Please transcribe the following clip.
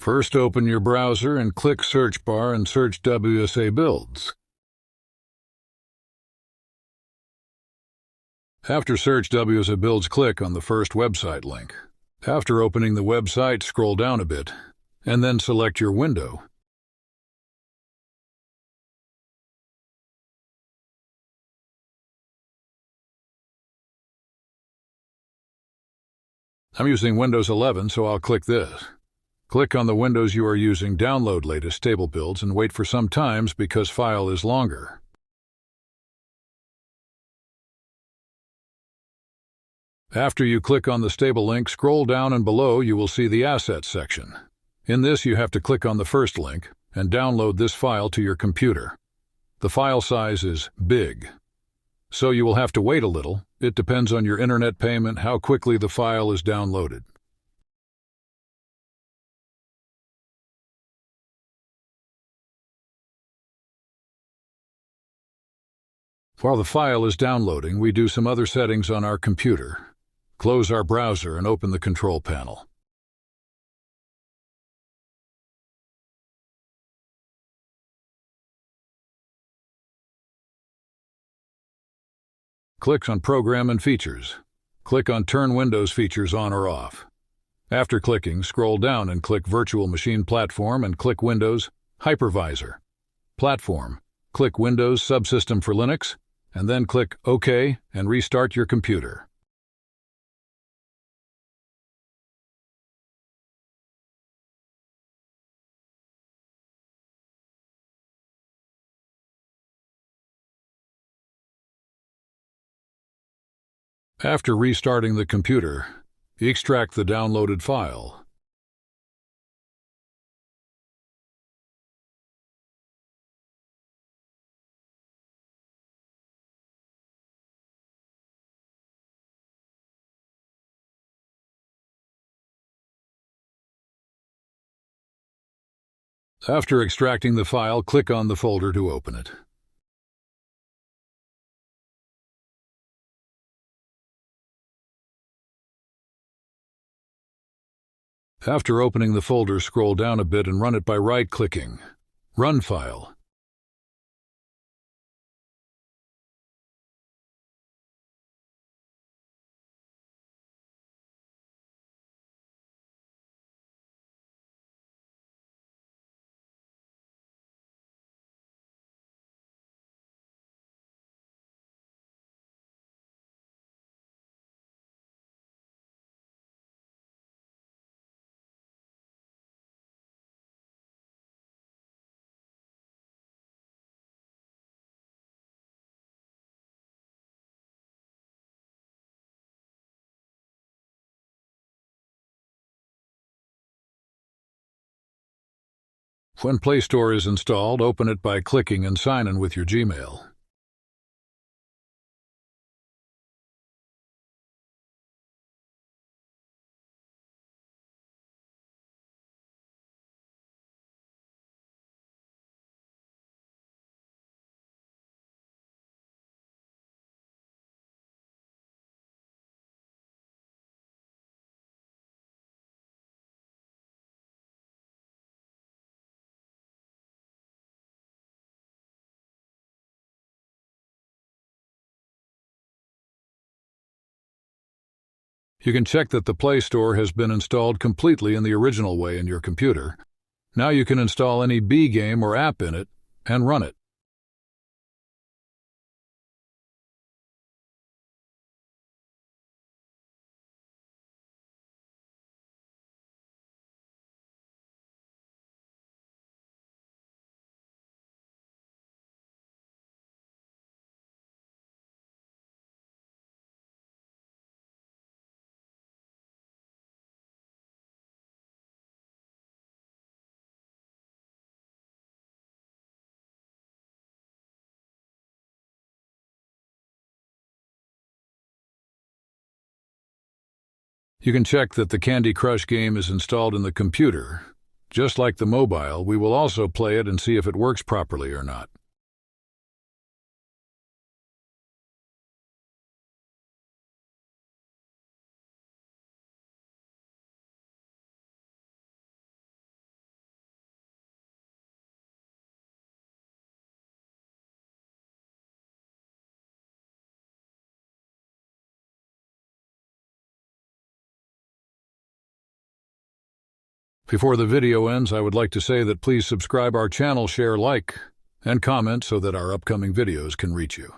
First, open your browser and click Search Bar and search WSA Builds. After search WSA Builds, click on the first website link. After opening the website, scroll down a bit, and then select your window. I'm using Windows 11, so I'll click this. Click on the Windows you are using, download latest table builds, and wait for some times because file is longer. After you click on the stable link, scroll down and below you will see the Assets section. In this you have to click on the first link and download this file to your computer. The file size is big, so you will have to wait a little. It depends on your internet payment how quickly the file is downloaded. While the file is downloading, we do some other settings on our computer. Close our browser and open the control panel. Click on Program and Features. Click on Turn Windows Features on or off. After clicking, scroll down and click Virtual Machine Platform and click Windows Hypervisor. Platform. Click Windows Subsystem for Linux, and then click OK and restart your computer. After restarting the computer, extract the downloaded file. After extracting the file, click on the folder to open it. After opening the folder, scroll down a bit and run it by right-clicking. Run File. When Play Store is installed, open it by clicking and sign in with your Gmail. You can check that the Play Store has been installed completely in the original way in your computer. Now you can install any B game or app in it and run it. You can check that the Candy Crush game is installed in the computer. Just like the mobile, we will also play it and see if it works properly or not. Before the video ends, I would like to say that please subscribe our channel, share, like, and comment so that our upcoming videos can reach you.